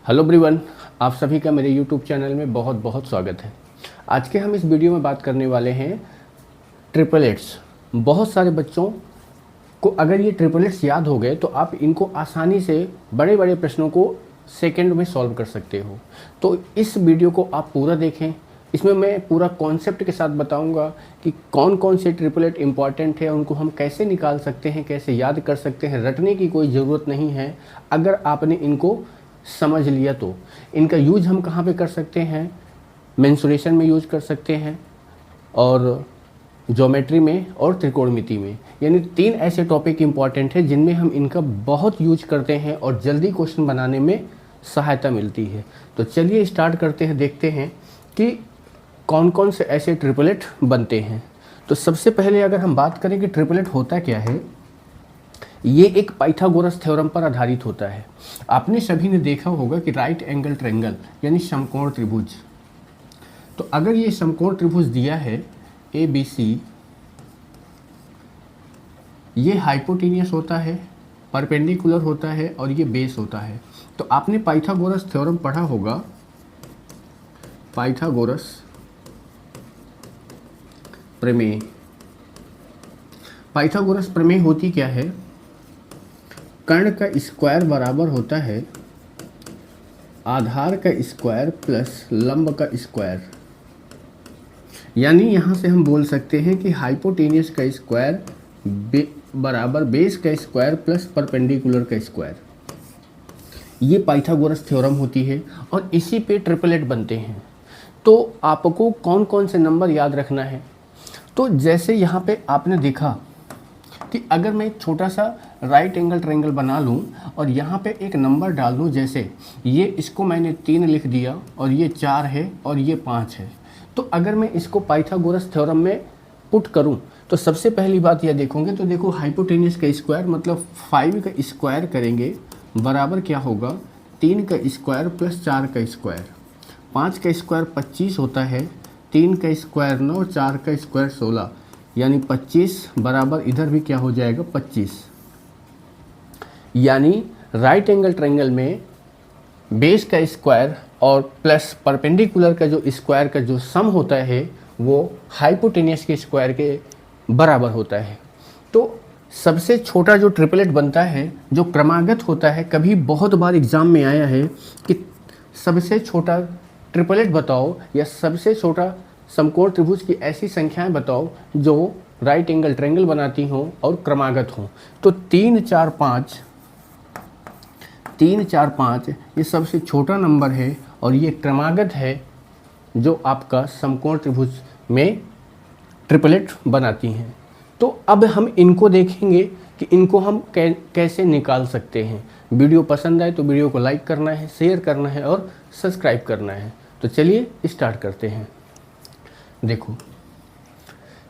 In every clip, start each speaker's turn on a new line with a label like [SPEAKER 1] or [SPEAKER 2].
[SPEAKER 1] Hello everyone, आप सभी का मेरे यूट्यूब चैनल में बहुत बहुत स्वागत है। आज के हम इस वीडियो में बात करने वाले हैं ट्रिपलेट्स। बहुत सारे बच्चों को अगर ये ट्रिपलेट्स याद हो गए तो आप इनको आसानी से बड़े बड़े प्रश्नों को सेकंड में सॉल्व कर सकते हो। तो इस वीडियो को आप पूरा देखें। इसमें मैं पूरा कॉन्सेप्ट के साथ बताऊंगा कि कौन कौन से ट्रिपलेट इंपॉर्टेंट है, उनको हम कैसे निकाल सकते हैं, कैसे याद कर सकते हैं। रटने की कोई ज़रूरत नहीं है। अगर आपने इनको समझ लिया तो इनका यूज हम कहाँ पे कर सकते हैं, मेंसुरेशन में यूज कर सकते हैं और ज्योमेट्री में और त्रिकोणमिति में। यानी 3 ऐसे टॉपिक इंपॉर्टेंट हैं जिनमें हम इनका बहुत यूज करते हैं और जल्दी क्वेश्चन बनाने में सहायता मिलती है। तो चलिए स्टार्ट करते हैं, देखते हैं कि कौन कौन से ऐसे ट्रिपलेट बनते हैं। तो सबसे पहले अगर हम बात करें कि ट्रिपलेट होता क्या है, ये एक पाइथागोरस थ्योरम पर आधारित होता है। आपने सभी ने देखा होगा कि राइट एंगल ट्रायंगल यानी समकोण त्रिभुज। तो अगर ये समकोण त्रिभुज दिया है ए बी सी, ये हाइपोटेनियस होता है, परपेंडिकुलर होता है और ये बेस होता है। तो आपने पाइथागोरस थ्योरम पढ़ा होगा, पाइथागोरस प्रमेय। पाइथागोरस प्रमेय होती क्या है? कर्ण का स्क्वायर बराबर होता है आधार का स्क्वायर प्लस लंब का स्क्वायर। यानी यहाँ से हम बोल सकते हैं कि हाइपोटेनियस का स्क्वायर बराबर बेस का स्क्वायर प्लस परपेंडिकुलर का स्क्वायर। ये पाइथागोरस थ्योरम होती है और इसी पे ट्रिपलेट बनते हैं। तो आपको कौन कौन से नंबर याद रखना है? तो जैसे यहाँ पे आपने देखा कि अगर मैं एक छोटा सा राइट एंगल ट्रायंगल बना लूँ और यहाँ पे एक नंबर डाल दूँ, जैसे ये, इसको मैंने 3 लिख दिया और ये 4 है और ये 5 है। तो अगर मैं इसको पाइथागोरस थ्योरम में पुट करूँ तो सबसे पहली बात यह देखोगे तो देखो हाइपोटेनियस का स्क्वायर मतलब 5 का स्क्वायर करेंगे बराबर क्या होगा, 3 का स्क्वायर प्लस 4 का स्क्वायर। 5 का स्क्वायर 25 होता है, 3 का स्क्वायर 9, 4 का स्क्वायर 16, यानी 25 बराबर इधर भी क्या हो जाएगा 25। यानी राइट एंगल ट्रायंगल में बेस का स्क्वायर और प्लस परपेंडिकुलर का जो स्क्वायर का जो सम होता है वो हाइपोटेनियस के स्क्वायर के बराबर होता है। तो सबसे छोटा जो ट्रिपलेट बनता है जो क्रमागत होता है, कभी बहुत बार एग्जाम में आया है कि सबसे छोटा ट्रिपलेट बताओ या सबसे छोटा समकोण त्रिभुज की ऐसी संख्याएं बताओ जो राइट एंगल ट्रायंगल बनाती हों और क्रमागत हों। तो 3, 4, 5 ये सबसे छोटा नंबर है और ये क्रमागत है जो आपका समकोण त्रिभुज में ट्रिपलेट बनाती हैं। तो अब हम इनको देखेंगे कि इनको हम कैसे निकाल सकते हैं। वीडियो पसंद आए तो वीडियो को लाइक करना है, शेयर करना है और सब्सक्राइब करना है। तो चलिए स्टार्ट करते हैं। देखो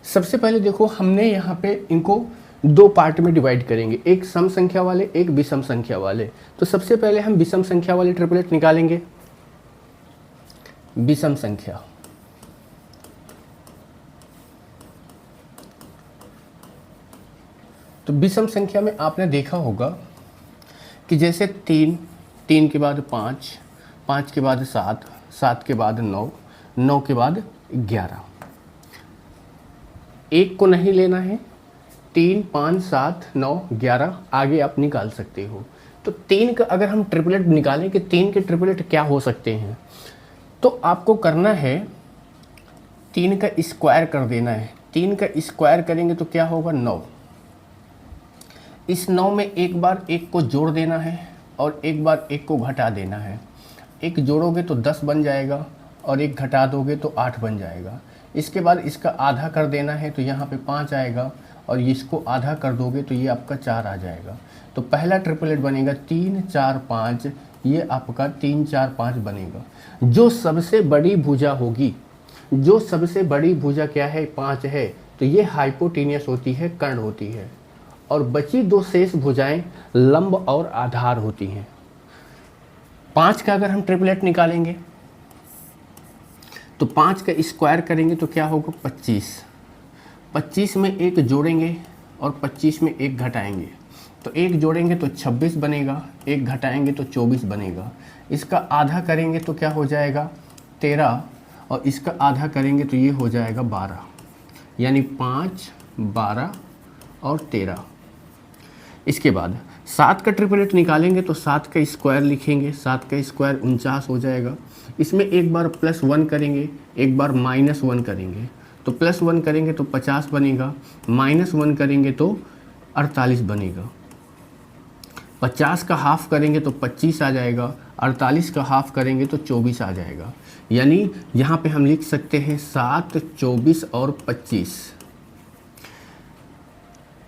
[SPEAKER 1] सबसे पहले देखो हमने यहाँ पे इनको 2 पार्ट में डिवाइड करेंगे, एक सम संख्या वाले, एक विषम संख्या वाले। तो सबसे पहले हम विषम संख्या वाले ट्रिपलेट निकालेंगे। विषम संख्या, तो विषम संख्या में आपने देखा होगा कि जैसे 3, 3 के बाद 5, 5 के बाद 7, 7 के बाद 9, 9 के बाद 11। एक को नहीं लेना है, 3, 5, 7, 9, 11 आगे आप निकाल सकते हो। तो 3 का अगर हम ट्रिपलेट निकालें कि 3 के ट्रिपलेट क्या हो सकते हैं, तो आपको करना है 3 का स्क्वायर कर देना है। 3 का स्क्वायर करेंगे तो क्या होगा 9। इस 9 में एक बार 1 को जोड़ देना है और एक बार 1 को घटा देना है। 1 जोड़ोगे तो 10 बन जाएगा और 1 घटा दोगे तो 8 बन जाएगा। इसके बाद इसका आधा कर देना है तो यहाँ पे 5 आएगा और इसको आधा कर दोगे तो ये आपका 4 आ जाएगा। तो पहला ट्रिपलेट बनेगा 3, 4, 5। ये आपका 3, 4, 5 बनेगा। जो सबसे बड़ी भुजा होगी, जो सबसे बड़ी भुजा क्या है 5 है, तो ये हाइपोटेनियस होती है, कर्ण होती है। और बची 2 शेष भुजाएं लंब और आधार होती हैं। 5 का अगर हम ट्रिपलेट निकालेंगे तो 5 का स्क्वायर करेंगे तो क्या होगा 25। 25 में 1 जोड़ेंगे और 25 में 1 घटाएंगे। तो एक जोड़ेंगे तो 26 बनेगा, एक घटाएंगे तो 24 बनेगा। इसका आधा करेंगे तो क्या हो जाएगा 13, और इसका आधा करेंगे तो ये हो जाएगा 12, यानी 5, 12 और 13। इसके बाद 7 का ट्रिपलेट निकालेंगे तो 7 का स्क्वायर लिखेंगे, 7 का स्क्वायर 49 हो जाएगा। इसमें एक बार +1 करेंगे, एक बार -1 करेंगे, तो +1 करेंगे तो 50 बनेगा, -1 करेंगे तो 48 बनेगा। 50 का हाफ करेंगे तो 25 आ जाएगा, 48 का हाफ करेंगे तो 24 आ जाएगा। यानी यहाँ पे हम लिख सकते हैं 7, 24 और 25।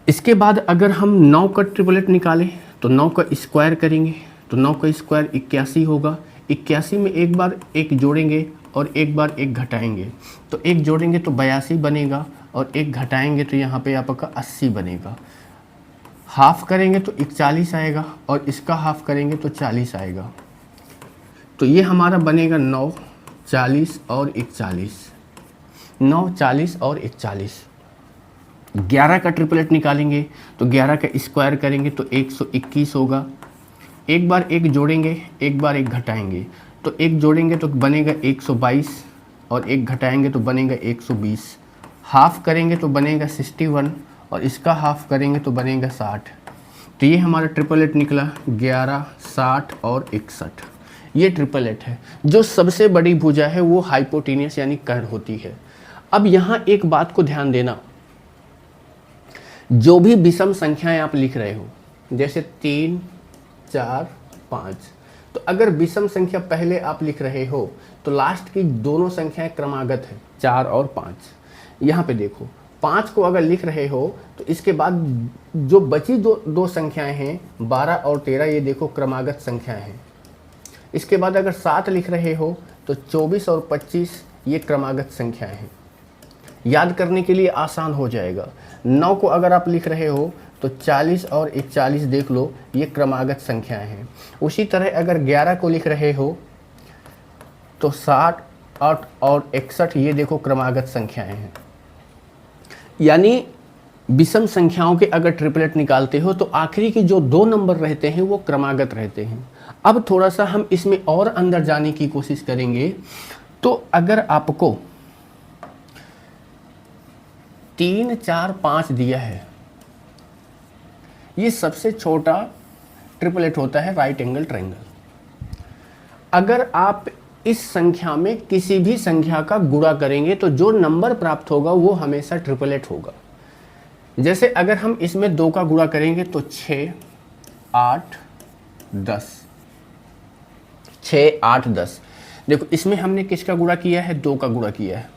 [SPEAKER 1] इसके बाद अगर हम 9 का ट्रिपलेट निकालें तो 9 का स्क्वायर करेंगे, तो 9 का स्क्वायर 81 होगा। 81 में एक बार एक जोड़ेंगे और एक बार एक घटाएंगे, तो एक जोड़ेंगे तो 82 बनेगा और एक घटाएंगे तो यहाँ पे आपका 80 बनेगा। हाफ करेंगे तो 41 आएगा और इसका हाफ करेंगे तो 40 आएगा। तो ये हमारा बनेगा 9, 40 और 41, 9, 40 और 41। 11 का ट्रिपलेट निकालेंगे तो 11 का स्क्वायर करेंगे तो 121 होगा। एक बार एक जोड़ेंगे, एक बार एक घटाएंगे, तो एक जोड़ेंगे तो बनेगा 122 और एक घटाएंगे तो बनेगा 120। हाफ करेंगे तो बनेगा 61 और इसका हाफ करेंगे तो बनेगा 60। तो ये हमारा ट्रिपलेट निकला 11, 60 और 61। ये ट्रिपलेट है। जो सबसे बड़ी भुजा है वो हाइपोटेनियस यानी कर्ण होती है। अब यहाँ एक बात को ध्यान देना, जो भी विषम संख्याएं आप लिख रहे हो, जैसे 3, 4, 5, तो अगर विषम संख्या पहले आप लिख रहे हो तो लास्ट की दोनों संख्याएं क्रमागत है, 4 और 5। यहाँ पे देखो 5 को अगर लिख रहे हो तो इसके बाद जो बची दो संख्याएं हैं 12 और 13, ये देखो क्रमागत संख्याएं हैं। इसके बाद अगर 7 लिख रहे हो तो 24 और 25 ये क्रमागत संख्याएं हैं। याद करने के लिए आसान हो जाएगा। 9 को अगर आप लिख रहे हो तो 40 और 41 देख लो, ये क्रमागत संख्याएं हैं। उसी तरह अगर 11 को लिख रहे हो तो 60, 8 और 61 ये देखो क्रमागत संख्याएं हैं। यानी विषम संख्याओं के अगर ट्रिपलेट निकालते हो तो आखिरी के जो 2 नंबर रहते हैं वो क्रमागत रहते हैं। अब थोड़ा सा हम इसमें और अंदर जाने की कोशिश करेंगे। तो अगर आपको 3, 4, 5 दिया है, ये सबसे छोटा ट्रिपलेट होता है राइट एंगल ट्रायंगल। अगर आप इस संख्या में किसी भी संख्या का गुणा करेंगे तो जो नंबर प्राप्त होगा वो हमेशा ट्रिपलेट होगा। जैसे अगर हम इसमें 2 का गुणा करेंगे तो 6, 8, 10, 6, 8, 10। देखो इसमें हमने किसका गुणा किया है, 2 का गुणा किया है।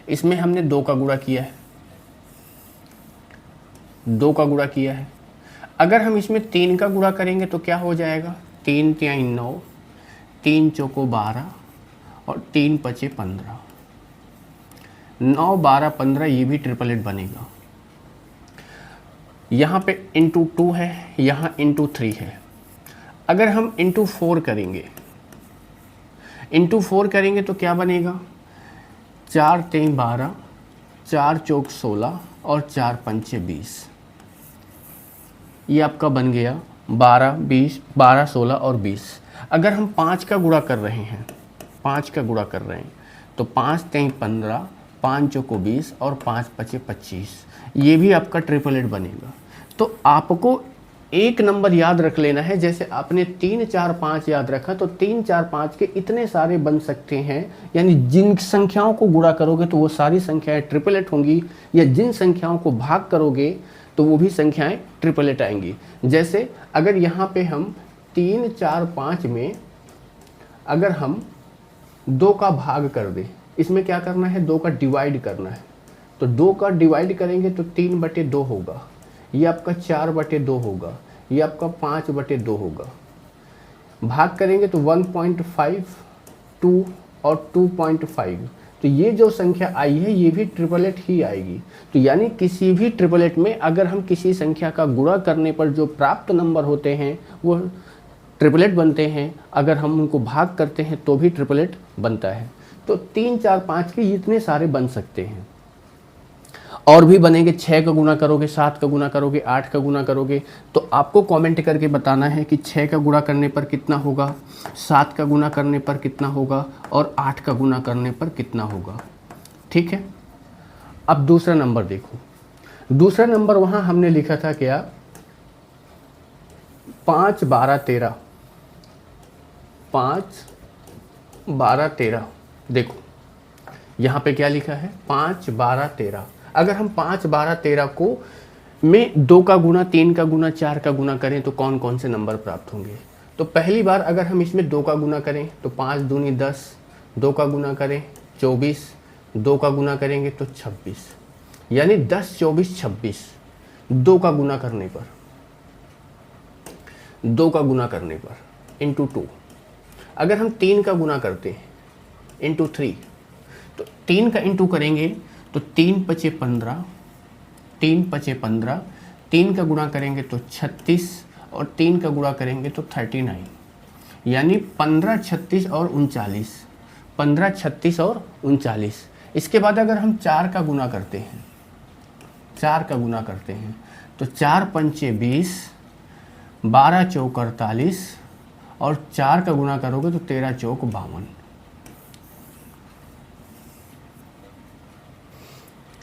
[SPEAKER 1] इसमें हमने 2 का गुणा किया है, 2 का गुणा किया है। अगर हम इसमें 3 का गुणा करेंगे तो क्या हो जाएगा, 3 तिहाई 9, 3 चौको 12 और 3 पचे 15, 9, 12, 15 ये भी ट्रिपलेट बनेगा। यहाँ पे इंटू 2 है, यहाँ इंटू 3 है। अगर हम इंटू 4 करेंगे, इंटू 4 करेंगे तो क्या बनेगा, 4 3 12, 4 चौक 16 और 4 पंचे 20। ये आपका बन गया 12, 20, 12, 16 और 20। अगर हम 5 का गुणा कर रहे हैं, 5 का गुणा कर रहे हैं तो 5 3 15, 5 चौको 20 और 5 पचे 25। ये भी आपका ट्रिपलेट बनेगा। तो आपको एक नंबर याद रख लेना है। जैसे आपने 3, 4, 5 याद रखा तो 3, 4, 5 के इतने सारे बन सकते हैं। यानी जिन संख्याओं को गुणा करोगे तो वो सारी संख्याएं ट्रिपलेट होंगी, या जिन संख्याओं को भाग करोगे तो वो भी संख्याएं ट्रिपलेट आएंगी। जैसे अगर यहाँ पे हम 3, 4, 5 में अगर हम 2 का भाग कर दें, इसमें क्या करना है, 2 का डिवाइड करना है। तो 2 का डिवाइड करेंगे तो 3/2 होगा, ये आपका 4/2 होगा, ये आपका 5/2 होगा। भाग करेंगे तो 1.5, 2 और 2.5। तो ये जो संख्या आई है ये भी ट्रिपलेट ही आएगी। तो यानी किसी भी ट्रिपलेट में अगर हम किसी संख्या का गुणा करने पर जो प्राप्त नंबर होते हैं वो ट्रिपलेट बनते हैं। अगर हम उनको भाग करते हैं तो भी ट्रिपलेट बनता है। तो 3, 4, 5 के इतने सारे बन सकते हैं। और भी बनेंगे। 6 का गुना करोगे, 7 का गुना करोगे, 8 का गुना करोगे, तो आपको कमेंट करके बताना है कि 6 का गुना करने पर कितना होगा, 7 का गुना करने पर कितना होगा और 8 का गुना करने पर कितना होगा। ठीक है। अब दूसरा नंबर देखो। दूसरा नंबर वहाँ हमने लिखा था क्या, 5 12 13। 5 12 13। देखो यहाँ पे क्या लिखा है, 5 12 13। अगर हम 5 12 13 को में 2 का गुना, 3 का गुना, 4 का गुना करें तो कौन कौन से नंबर प्राप्त होंगे। तो पहली बार अगर हम इसमें 2 का गुना करें तो 5 दूनी 10, 2 का गुना करें 24, 2 का गुना करेंगे तो 26, यानी 10 24 26। 2 का गुना करने पर, 2 का गुना करने पर इंटू 2। अगर हम 3 का गुना करते हैं इंटू 3, तो 3 का इंटू करेंगे तो 3 पचे 15, 3 पचे 15, 3 का गुणा करेंगे तो 36 और 3 का गुणा करेंगे तो 39, यानी 15 36 और 39, 15 36 और 39। इसके बाद अगर हम 4 का गुना करते हैं, 4 का गुना करते हैं तो 4 पंचे 20, 12 चौक 48 और 4 का गुना करोगे तो 13 चौक 52।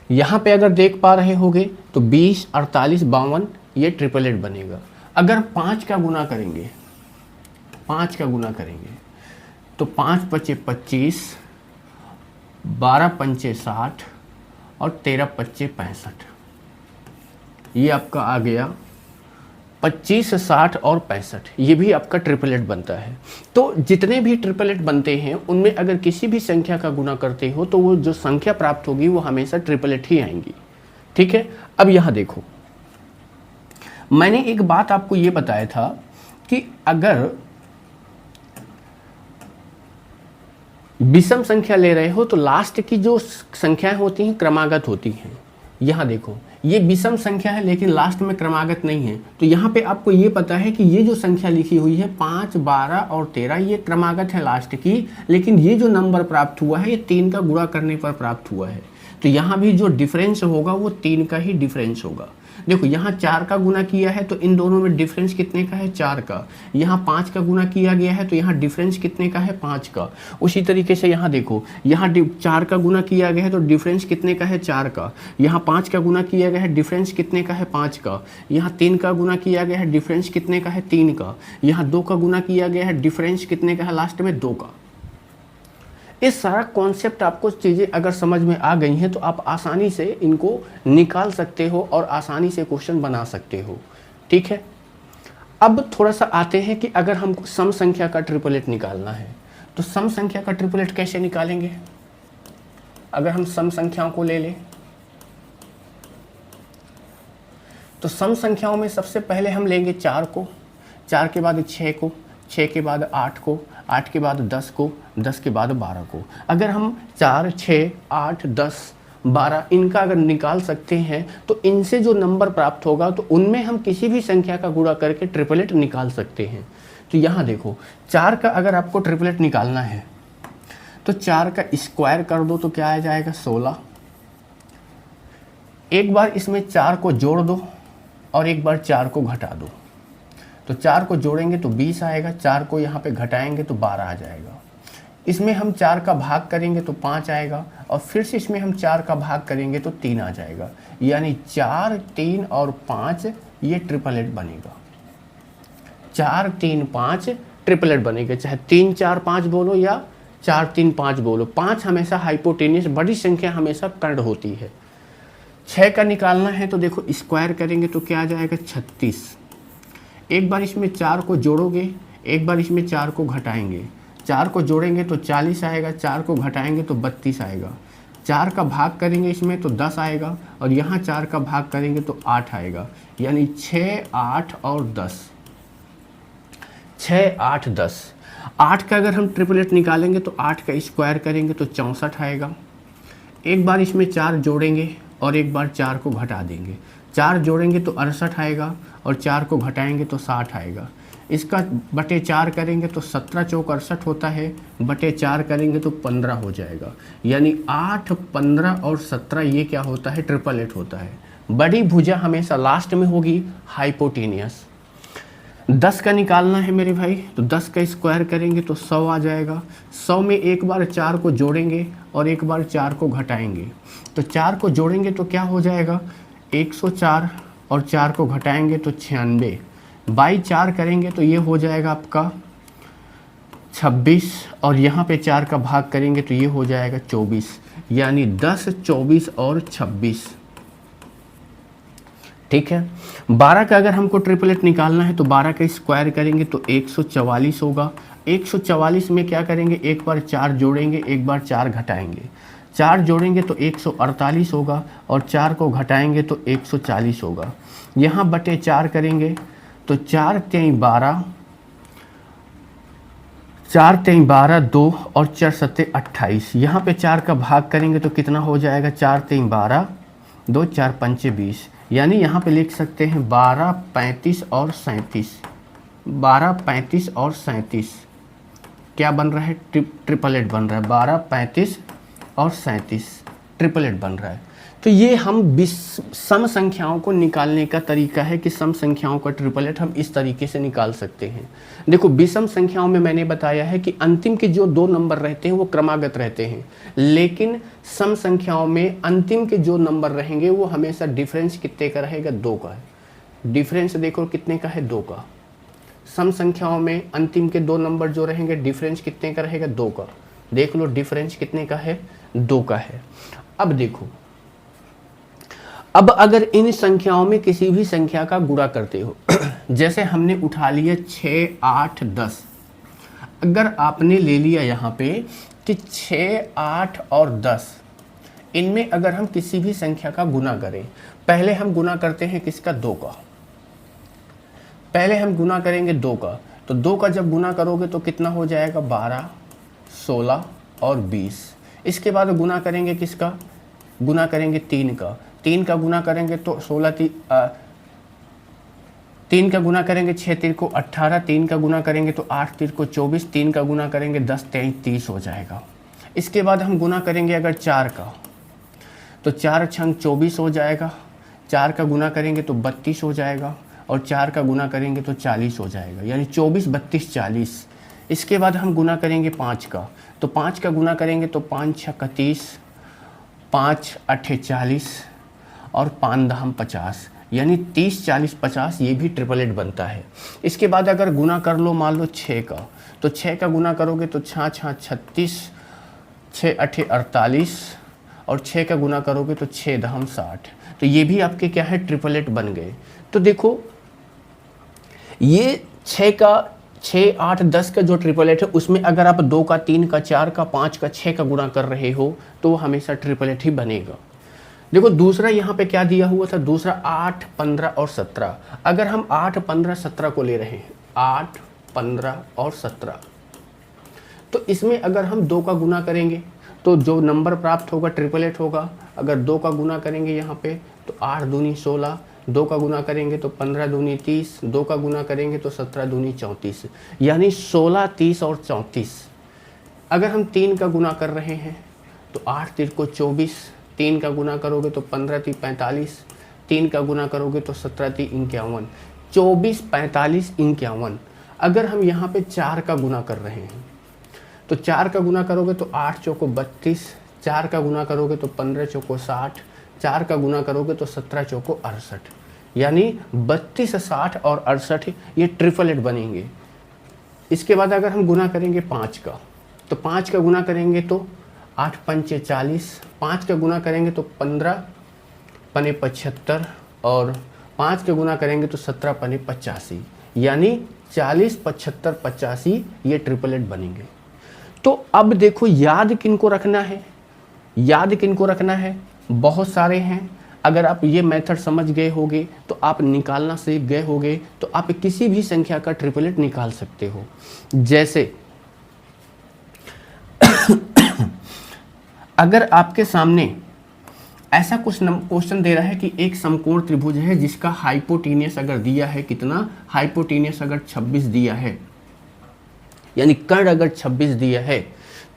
[SPEAKER 1] यहाँ पे अगर देख पा रहे होगे तो 20 48 52 ये 888 बनेगा। अगर 5 का गुना करेंगे, 5 का गुना करेंगे तो 5 पचे 25, 12 पंचे 60 और 13 पच्चे 65। ये आपका आ गया 25 60 और 65। ये भी आपका 888 बनता है। तो जितने भी 888 बनते हैं उनमें अगर किसी भी संख्या का गुना करते हो तो वो जो संख्या प्राप्त होगी वो हमेशा 888 ही आएंगी। ठीक है। अब यहाँ देखो, मैंने एक बात आपको ये बताया था कि अगर विषम संख्या ले रहे हो तो लास्ट की जो संख्याएं होती हैं क्रमागत होती हैं। यहाँ देखो, ये विषम संख्या है लेकिन लास्ट में क्रमागत नहीं है। तो यहाँ पे आपको ये पता है कि ये जो संख्या लिखी हुई है 5 12 और 13 ये क्रमागत है लास्ट की, लेकिन ये जो नंबर प्राप्त हुआ है ये 3 का गुणा करने पर प्राप्त हुआ है। तो यहाँ भी जो डिफरेंस होगा वो 3 का ही डिफरेंस होगा। देखो यहाँ 4 का गुना किया है तो इन दोनों में डिफरेंस कितने का है, 4 का। यहाँ 5 का गुना किया गया है तो यहाँ डिफरेंस कितने का है, 5 का। उसी तरीके से यहाँ देखो, यहाँ 4 का गुना किया गया है तो डिफरेंस कितने का है, 4 का। यहाँ 5 का गुना किया गया है, डिफरेंस कितने का है, 5 का। यहाँ 3 का गुना किया गया है, डिफरेंस कितने का है, 3 का। यहाँ 2 का गुना किया गया है, डिफरेंस कितने का है, लास्ट में 2 का। इस सारा कॉन्सेप्ट आपको चीज़ें अगर समझ में आ गई हैं तो आप आसानी से इनको निकाल सकते हो और आसानी से क्वेश्चन बना सकते हो। ठीक है। अब थोड़ा सा आते हैं कि अगर हमको सम संख्या का 888 निकालना है तो सम संख्या का 888 कैसे निकालेंगे। अगर हम सम संख्याओं को ले लें तो सम संख्याओं में सबसे पहले हम लेंगे 4 को, 4 के बाद 6 को, 6 के बाद 8 को, 8 के बाद 10 को, 10 के बाद 12 को। अगर हम 4 6 8 10 12 इनका अगर निकाल सकते हैं तो इनसे जो नंबर प्राप्त होगा तो उनमें हम किसी भी संख्या का गुणा करके 888 निकाल सकते हैं। तो यहाँ देखो, 4 का अगर आपको 888 निकालना है तो 4 का स्क्वायर कर दो तो क्या आ जाएगा, 16। एक बार इसमें 4 को जोड़ दो और एक बार 4 को घटा दो। तो 4 को जोड़ेंगे तो 20 आएगा, 4 को यहाँ पे घटाएंगे तो 12 आ जाएगा। इसमें हम 4 का भाग करेंगे तो 5 आएगा और फिर से इसमें हम 4 का भाग करेंगे तो 3 आ जाएगा। यानी 4 3 और 5 ये 888 बनेगा। 4 3 5 888 बनेगा, चाहे 3 4 5 बोलो या 4 3 5 बोलो। 5 हमेशा हाइपोटेनियस, बड़ी संख्या हमेशा कर्ण होती है। 6 का निकालना है तो देखो स्क्वायर करेंगे तो क्या आ जाएगा, 36। एक बार इसमें 4 को जोड़ोगे, एक बार इसमें 4 को घटाएंगे। 4 को जोड़ेंगे तो 40 आएगा, 4 को घटाएंगे तो 32 आएगा। 4 का भाग करेंगे इसमें तो 10 आएगा और यहाँ 4 का भाग करेंगे तो 8 आएगा। यानी 6 8 और 10, 6 8 10। 8 का अगर हम 888 निकालेंगे तो 8 का स्क्वायर करेंगे तो 64 आएगा। एक बार इसमें 4 जोड़ेंगे और एक बार 4 को घटा देंगे। 4 जोड़ेंगे तो 68 आएगा और 4 को घटाएंगे तो 60 आएगा। इसका बटे 4 करेंगे तो 17 चौक 68 होता है, बटे 4 करेंगे तो 15 हो जाएगा। यानी 8, 15 और 17 ये क्या होता है, 888 होता है। बड़ी भुजा हमेशा लास्ट में होगी, हाइपोटेनियस। 10 का निकालना है मेरे भाई, तो 10 का स्क्वायर करेंगे तो 100 आ जाएगा। 100 में एक बार 4 को जोड़ेंगे और एक बार 4 को घटाएंगे, तो 4 को जोड़ेंगे तो क्या हो जाएगा 104 और 4 को घटाएंगे तो 96, बाई 4 करेंगे तो ये हो जाएगा आपका 26 और यहाँ पे 4 का भाग करेंगे तो ये हो जाएगा 24, यानी 10, 24 और 26। ठीक है। 12 का अगर हमको ट्रिपलेट निकालना है तो 12 का स्क्वायर करेंगे तो 144 होगा। 144 में क्या करेंगे, एक बार 4 जोड़ेंगे, एक बार 4 घटाएंगे। 4 जोड़ेंगे तो 148 होगा और 4 को घटाएंगे तो 140 होगा। यहाँ बटे 4 करेंगे तो 4 तेई 12, 4 तेई 12, 2 और 4 सत्ते 28। यहाँ पे 4 का भाग करेंगे तो कितना हो जाएगा, 4 तेई 12, 2 4 पंचे 20, यानी यहाँ पे लिख सकते हैं 12, 35 और 37। 12, 35 और 37 क्या बन रहा है, ट्रिपलेट बन रहा है। 12, 35 और 37 ट्रिपलेट बन रहा है। तो ये हम सम संख्याओं को निकालने का तरीका है कि सम संख्याओं का ट्रिपलेट हम इस तरीके से निकाल सकते हैं। देखो विषम संख्याओं में मैंने बताया है कि अंतिम के जो 2 नंबर रहते हैं वो क्रमागत रहते हैं, लेकिन सम संख्याओं में अंतिम के जो नंबर रहेंगे वो हमेशा डिफरेंस कितने का रहेगा, 2 का है। डिफरेंस देखो कितने का है, 2 का। सम संख्याओं में अंतिम के 2 नंबर जो रहेंगे डिफरेंस कितने का रहेगा, 2 का। देख लो डिफरेंस कितने का है, 2 का है। अब देखो, अब अगर इन संख्याओं में किसी भी संख्या का गुणा करते हो जैसे हमने उठा लिया 6, 8, 10, अगर आपने ले लिया यहाँ पे कि 6, 8 और 10, इनमें अगर हम किसी भी संख्या का गुणा करें, पहले हम गुणा करते हैं किसका, 2 का। पहले हम गुणा करेंगे 2 का, तो 2 का जब गुणा करोगे तो कितना हो जाएगा, 12, 16 और 20। इसके बाद गुणा करेंगे किसका, गुणा करेंगे 3 का। 3 का गुणा करेंगे तो 16, 3 का गुणा करेंगे 6 3 को 18, 3 का गुणा करेंगे तो 8 3 को 24, 3 का गुणा करेंगे 10 3 30 हो जाएगा। इसके बाद हम गुणा करेंगे अगर 4 का, तो 4 छंग 24 हो जाएगा। 4 का गुणा करेंगे तो 32 हो जाएगा और 4 का गुणा करेंगे तो 40 हो जाएगा, यानी 24, 32, 40। इसके बाद हम गुणा करेंगे 5 का, तो 5 का गुणा करेंगे तो 5 6 30, 5 8 40 और 5 10 50, यानी 30, 40, 50, ये भी ट्रिपलेट बनता है। इसके बाद अगर गुणा कर लो मान लो 6 का, तो 6 का गुणा करोगे तो 6 6 36, 6 8 48 और 6 का गुणा करोगे तो 6 10 60। तो ये भी आपके क्या है, ट्रिपलेट बन गए। तो देखो ये 6 का 6, 8, 10 का जो ट्रिपलेट है उसमें अगर आप 2 का, 3 का, 4 का, 5 का, 6 का गुणा कर रहे हो तो वो हमेशा ट्रिपलेट ही बनेगा। देखो दूसरा यहाँ पे क्या दिया हुआ था, दूसरा 8, 15 और 17। अगर हम 8, 15, 17 को ले रहे हैं, 8, 15 और 17, तो इसमें अगर हम 2 का गुणा करेंगे तो जो नंबर प्राप्त होगा ट्रिपलेट होगा। अगर 2 का गुणा करेंगे यहाँ पे तो 8 दूनी 16, 2 का गुणा करेंगे तो 15 दूनी 30, 2 का गुणा करेंगे तो 17 दूनी 34, यानी 16, 30 और 34। अगर हम 3 का गुणा कर रहे हैं तो 8 3 को 24, 3 का गुणा करोगे तो 15 3 45, 3 का गुणा करोगे तो 17 3 51, 24, 45, 51। अगर हम यहाँ पे 4 का गुणा कर रहे हैं तो 4 का गुणा करोगे तो 8 चौको 32, 4 का गुणा करोगे तो 15 चौको 60, 4 का गुणा करोगे तो 17 चौको 68, यानी 32, 60 और 68 ये ट्रिपलेट बनेंगे। इसके बाद अगर हम गुणा करेंगे 5 का, तो 5 का गुणा करेंगे तो 8 पंचे 40, 5 का गुणा करेंगे तो 15 पने 75 और 5 का गुणा करेंगे तो 17 पने 85, यानी 40, 75, 85 ये ट्रिपलेट बनेंगे। तो अब देखो याद किनको रखना है, याद किनको रखना है, बहुत सारे हैं। अगर आप ये मेथड समझ गए होगे तो आप निकालना सीख गए होगे, तो आप किसी भी संख्या का ट्रिपलेट निकाल सकते हो। जैसे अगर आपके सामने ऐसा कुछ क्वेश्चन दे रहा है कि एक समकोण त्रिभुज है जिसका हाइपोटेनियस अगर दिया है कितना, हाइपोटेनियस अगर 26 दिया है, यानी कर्ण अगर 26 दिया है,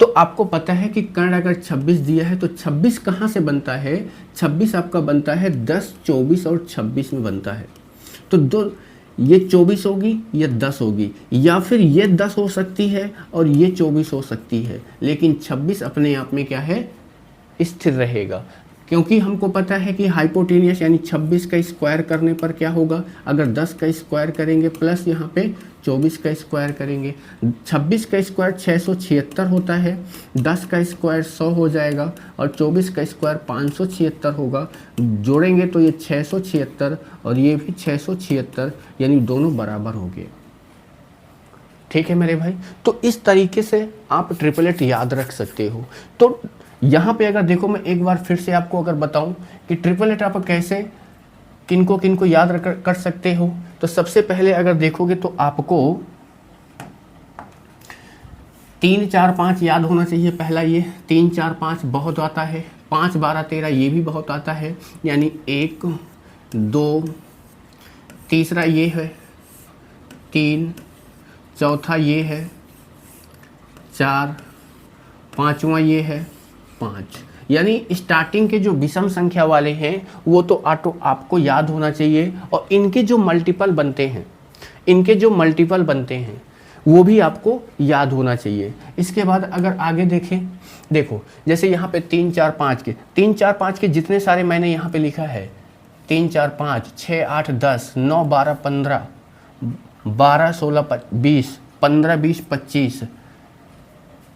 [SPEAKER 1] तो आपको पता है कि कर्ण अगर 26 दिया है तो 26 कहाँ से बनता है, 26 आपका बनता है 10, 24 और 26 में बनता है। तो दो, ये 24 होगी, ये 10 होगी, या फिर ये 10 हो सकती है और ये 24 हो सकती है, लेकिन 26 अपने आप में क्या है, स्थिर रहेगा, क्योंकि हमको पता है कि हाइपोटेनियस यानी 26 का स्क्वायर करने पर क्या होगा, अगर 10 का स्क्वायर करेंगे प्लस यहाँ पे 24 का स्क्वायर करेंगे, 26 का स्क्वायर 676 होता है, 10 का स्क्वायर 100 हो जाएगा और 24 का स्क्वायर 576 होगा। जोड़ेंगे तो ये 676 और ये भी 676, यानी दोनों बराबर हो गए। ठीक है मेरे भाई, तो इस तरीके से आप ट्रिपलेट याद रख सकते हो। तो यहाँ पे अगर देखो, मैं एक बार फिर से आपको अगर बताऊं कि ट्रिपलेट आप कैसे किनको किनको याद कर सकते हो, तो सबसे पहले अगर देखोगे तो आपको 3, 4, 5 याद होना चाहिए। पहला ये 3, 4, 5 बहुत आता है, 5, 12, 13 ये भी बहुत आता है, यानी 1, 2, तीसरा ये है 3, चौथा ये है 4, पांचवा ये है 5। यानी स्टार्टिंग के जो विषम संख्या वाले हैं वो तो आपको याद होना चाहिए, और इनके जो मल्टीपल बनते हैं, इनके जो मल्टीपल बनते हैं वो भी आपको याद होना चाहिए। इसके बाद अगर आगे देखें, देखो जैसे यहाँ पे 3, 4, 5 के जितने सारे मैंने यहाँ पे लिखा है, 3, 4, 5, 6, 8, 10, 9, 12, 15, 12, 16, 20, 15, 20, 25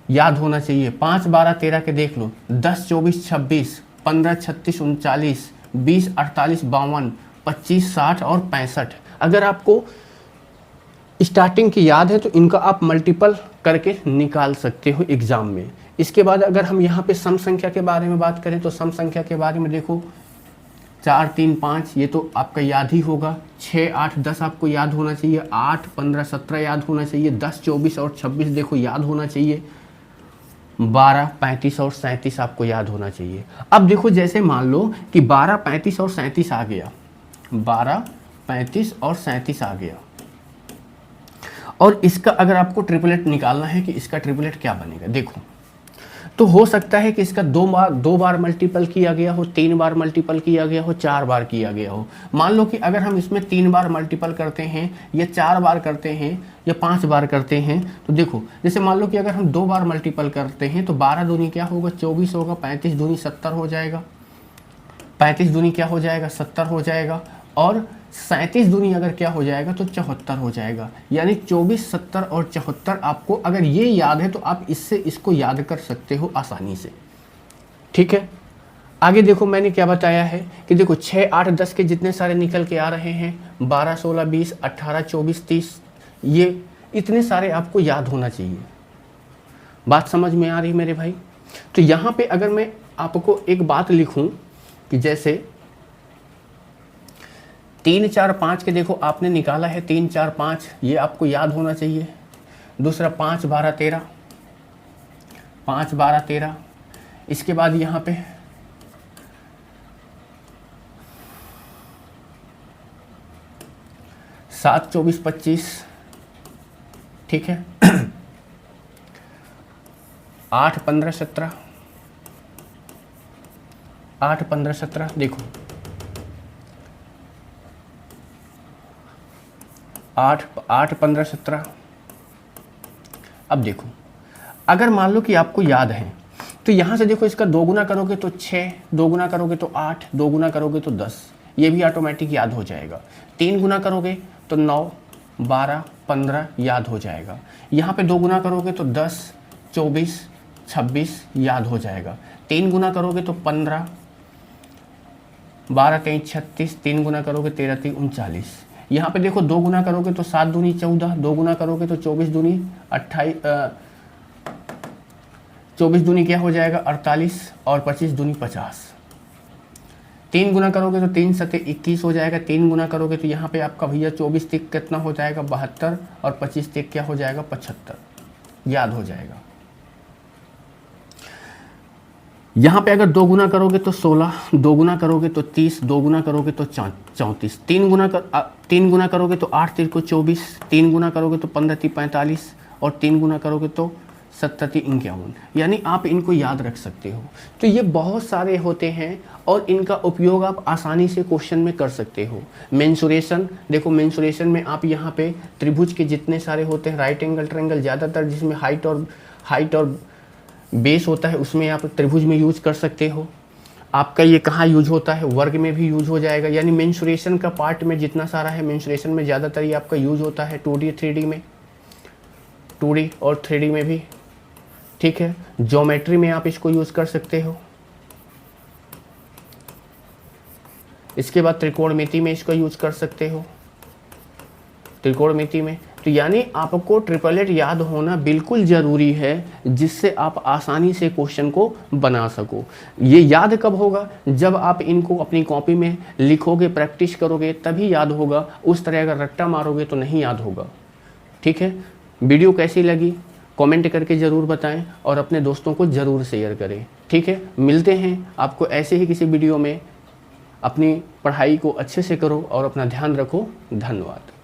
[SPEAKER 1] याद होना चाहिए। 5, 12, 13 के देख लो, 10, 24, 26, 15, 36, 39, 20, 48, 52, 25, 60 और 65। अगर आपको स्टार्टिंग की याद है तो इनका आप मल्टीपल करके निकाल सकते हो एग्जाम में। इसके बाद अगर हम यहाँ पे सम संख्या के बारे में बात करें तो सम संख्या के बारे में देखो, 4, 3, 5 ये तो आपका याद ही होगा, 6, 8, 10 आपको याद होना चाहिए, 8, 15, 17 याद होना चाहिए, 10, 24 और 26 देखो याद होना चाहिए, 12, 35 और 37 आपको याद होना चाहिए। अब देखो जैसे मान लो कि 12, 35 और 37 आ गया, 12, 35 और 37 आ गया, और इसका अगर आपको ट्रिपलेट निकालना है कि इसका ट्रिपलेट क्या बनेगा, देखो तो हो सकता है कि इसका दो बार मल्टीपल किया गया हो, 3 बार मल्टीपल किया गया हो, 4 बार किया गया हो। मान लो कि अगर हम इसमें 3 बार मल्टीपल करते हैं या 4 बार करते हैं या 5 बार करते हैं, तो देखो जैसे मान लो कि अगर हम 2 बार मल्टीपल करते हैं तो 12 दूनी क्या होगा, 24 होगा, 35 दूनी 70 हो जाएगा, 35 दूनी क्या हो जाएगा, 70 हो जाएगा, और 37 दूनी अगर क्या हो जाएगा तो 74 हो जाएगा। यानी 24, 70 और 74 आपको अगर ये याद है तो आप इससे इसको याद कर सकते हो आसानी से। ठीक है, आगे देखो मैंने क्या बताया है कि देखो 6, 8, 10 के जितने सारे निकल के आ रहे हैं, 12, 16, 20, 18, 24, 30, ये इतने सारे आपको याद होना चाहिए। बात समझ में आ रही मेरे भाई? तो यहाँ पे अगर मैं आपको एक बात लिखूं कि जैसे 3, 4, 5 के देखो आपने निकाला है, 3, 4, 5 ये आपको याद होना चाहिए। दूसरा 5, 12, 13, 5, 12, 13, इसके बाद यहाँ पे 7, 24, 25, ठीक है, 8, 15, 17, 8, 15, 17 देखो 8, 15, 17। अब देखो अगर मान लो कि आपको याद है तो यहाँ से देखो इसका 2 गुना करोगे तो 6, 2 गुना करोगे तो 8, 2 गुना करोगे तो 10, ये भी ऑटोमेटिक याद हो जाएगा। 3 गुना करोगे तो 9, 12, 15 याद हो जाएगा। यहाँ पे 2 गुना करोगे तो 10, 24, 26 याद हो जाएगा। 3 गुना करोगे तो 15, 12, 23, 36, 3 गुना करोगे 13, 3, 39। यहाँ पे देखो 2 गुना करोगे तो 7 दूनी 14, 2 गुना करोगे तो 24 दूनी 28, 24 दूनी क्या हो जाएगा 48, और 25 दूनी 50। 3 गुना करोगे तो 3 सते 21 हो जाएगा। 3 गुना करोगे तो यहाँ पे आपका भैया 24 तिक कितना हो जाएगा 72, और 25 तिक क्या हो जाएगा 75, याद हो जाएगा। यहाँ पे अगर 2 गुना करोगे तो 16, 2 गुना करोगे तो 30, 2 गुना करोगे तो 34, 3 गुना करोगे तो 8 3 को 24, 3 गुना करोगे तो 15 3 45 और 3 गुना करोगे तो 70 3 51। यानी आप इनको याद रख सकते हो। तो ये बहुत सारे होते हैं और इनका उपयोग आप आसानी से क्वेश्चन में कर सकते हो। मेंसुरेशन, देखो मेंसुरेशन में आप यहाँ पे त्रिभुज के जितने सारे होते हैं, राइट एंगल ट्रायंगल ज़्यादातर जिसमें हाइट और बेस होता है उसमें आप त्रिभुज में यूज कर सकते हो। आपका ये कहाँ यूज होता है, वर्ग में भी यूज हो जाएगा। यानी मेंसुरेशन का पार्ट में जितना सारा है, मेंसुरेशन में ज़्यादातर ये आपका यूज होता है 2D 3D में, 2D और 3D में भी, ठीक है। ज्योमेट्री में आप इसको यूज कर सकते हो। इसके बाद त्रिकोणमिति में इसको यूज कर सकते हो, त्रिकोणमिति में। तो यानी आपको ट्रिपलेट याद होना बिल्कुल ज़रूरी है, जिससे आप आसानी से क्वेश्चन को बना सको। ये याद कब होगा, जब आप इनको अपनी कॉपी में लिखोगे, प्रैक्टिस करोगे, तभी याद होगा। उस तरह अगर रट्टा मारोगे तो नहीं याद होगा, ठीक है। वीडियो कैसी लगी कमेंट करके ज़रूर बताएं और अपने दोस्तों को ज़रूर शेयर करें, ठीक है। मिलते हैं आपको ऐसे ही किसी वीडियो में। अपनी पढ़ाई को अच्छे से करो और अपना ध्यान रखो। धन्यवाद।